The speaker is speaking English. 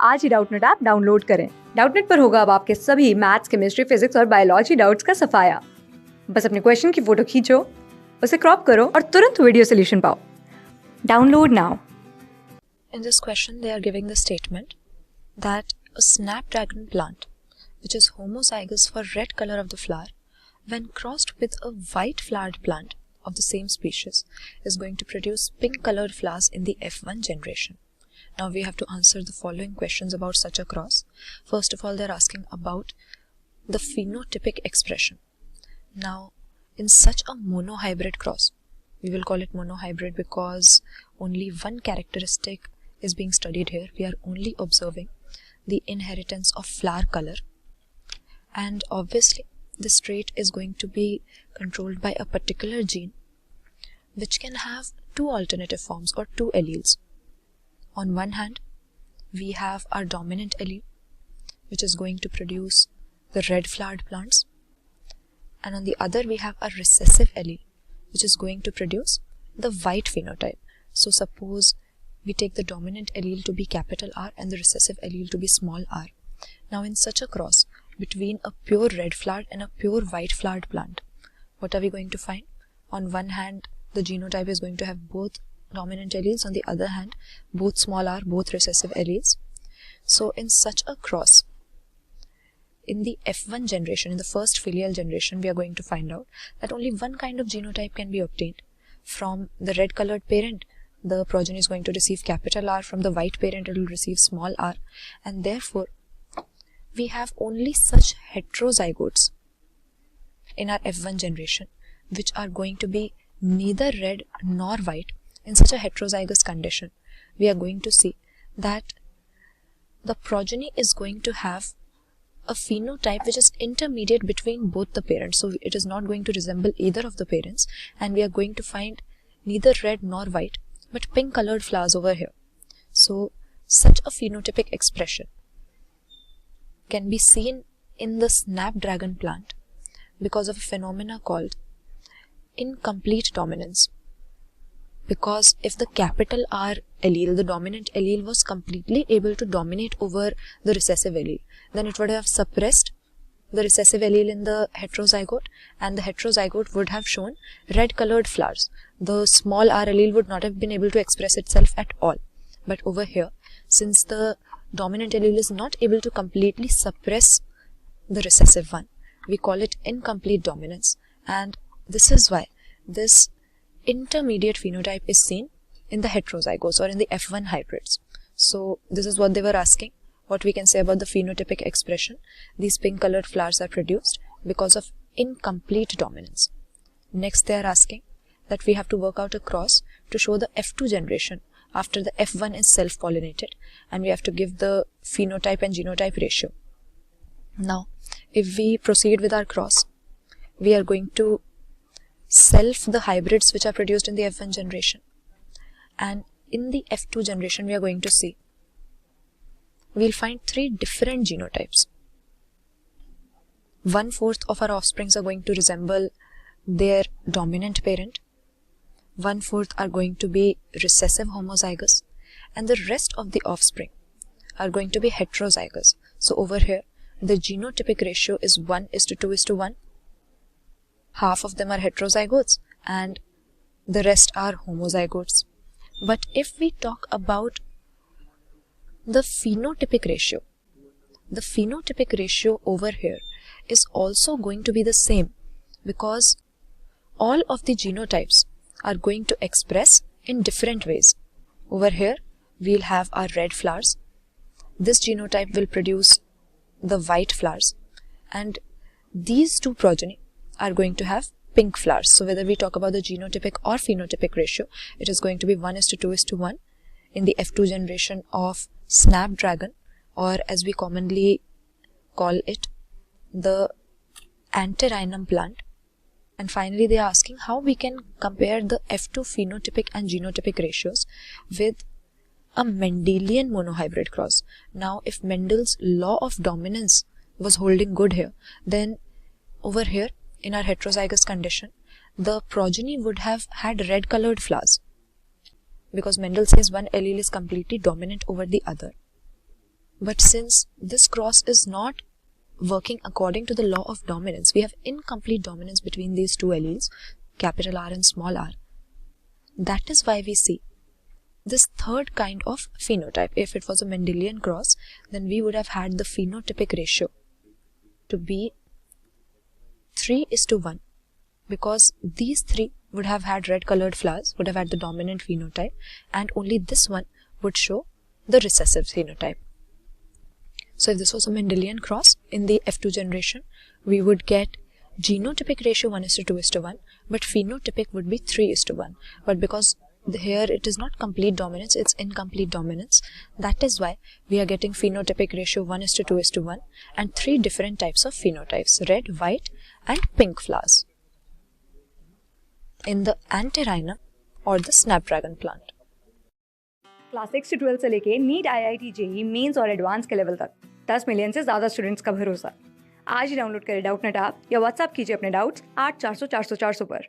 आज ही Doubtnut app download करें। डाउटनट पर होगा अब आपके सभी मैथ्स, केमिस्ट्री, फिजिक्स और बायोलॉजी डाउट्स का सफाया। बस अपने क्वेश्चन की फोटो खींचो, उसे क्रॉप करो और तुरंत वीडियो सॉल्यूशन पाओ। Download now. In this question, they are giving the statement that a snapdragon plant, which is homozygous for red color of the flower, when crossed with a white flowered plant of the same species, is going to produce pink colored flowers in the F1 generation. Now we have to answer the following questions about such a cross. First of all, they are asking about the phenotypic expression. Now, in such a monohybrid cross, we will call it monohybrid because only one characteristic is being studied here. We are only observing the inheritance of flower color, and obviously this trait is going to be controlled by a particular gene which can have two alternative forms or two alleles. On one hand, we have our dominant allele, which is going to produce the red flowered plants, and on the other we have a recessive allele, which is going to produce the white phenotype. So suppose we take the dominant allele to be capital R and the recessive allele to be small r. Now in such a cross between a pure red flowered and a pure white flowered plant, what are we going to find? On one hand, the genotype is going to have both dominant alleles, on the other hand both small r, both recessive alleles. So in such a cross, in the F1 generation, in the first filial generation, we are going to find out that only one kind of genotype can be obtained. From the red colored parent, the progeny is going to receive capital R. From the white parent, it will receive small r, and therefore we have only such heterozygotes in our F1 generation which are going to be neither red nor white. In such a heterozygous condition, we are going to see that the progeny is going to have a phenotype which is intermediate between both the parents. So it is not going to resemble either of the parents, and we are going to find neither red nor white but pink colored flowers over here. So such a phenotypic expression can be seen in the snapdragon plant because of a phenomena called incomplete dominance. Because if the capital R allele, the dominant allele, was completely able to dominate over the recessive allele, then it would have suppressed the recessive allele in the heterozygote, and the heterozygote would have shown red colored flowers. The small r allele would not have been able to express itself at all. But over here, since the dominant allele is not able to completely suppress the recessive one, we call it incomplete dominance, and this is why this intermediate phenotype is seen in the heterozygotes or in the F1 hybrids. So this is what they were asking, what we can say about the phenotypic expression. These pink colored flowers are produced because of incomplete dominance. Next, they are asking that we have to work out a cross to show the F2 generation after the F1 is self-pollinated, and we have to give the phenotype and genotype ratio. Now, if we proceed with our cross, we are going to self the hybrids which are produced in the F1 generation, and in the F2 generation we are going to see, we'll find three different genotypes. 1/4 of our offsprings are going to resemble their dominant parent, 1/4 are going to be recessive homozygous, and the rest of the offspring are going to be heterozygous. So over here the genotypic ratio is 1:2:1. Half of them are heterozygotes and the rest are homozygotes. But if we talk about the phenotypic ratio, the phenotypic ratio over here is also going to be the same, because all of the genotypes are going to express in different ways. Over here we'll have our red flowers, this genotype will produce the white flowers, and these two progeny are going to have pink flowers. So whether we talk about the genotypic or phenotypic ratio, it is going to be 1:2:1 in the F2 generation of snapdragon, or as we commonly call it, the antirrhinum plant. And finally they are asking how we can compare the F2 phenotypic and genotypic ratios with a Mendelian monohybrid cross. Now if Mendel's law of dominance was holding good here, then over here in our heterozygous condition, the progeny would have had red colored flowers, because Mendel says one allele is completely dominant over the other. But since this cross is not working according to the law of dominance, we have incomplete dominance between these two alleles, capital R and small r. That is why we see this third kind of phenotype. If it was a Mendelian cross, then we would have had the phenotypic ratio to be 3:1, because these three would have had red colored flowers, would have had the dominant phenotype, and only this one would show the recessive phenotype. So if this was a Mendelian cross in the F2 generation, we would get genotypic ratio 1:2:1, but phenotypic would be 3:1. But because here it is not complete dominance, it's incomplete dominance, that is why we are getting phenotypic ratio 1:2:1 and three different types of phenotypes: red, white and pink flowers in the antirrhinum or the snapdragon plant. Class 6 से 12 से लेके NEET, IIT, JEE mains और advance के level तक 10 million से ज़्यादा students का भरोसा। आज ही डाउनलोड करें डाउटनट ऐप या व्हाट्सएप कीजिए अपने डाउट्स 8400 400 400 पर।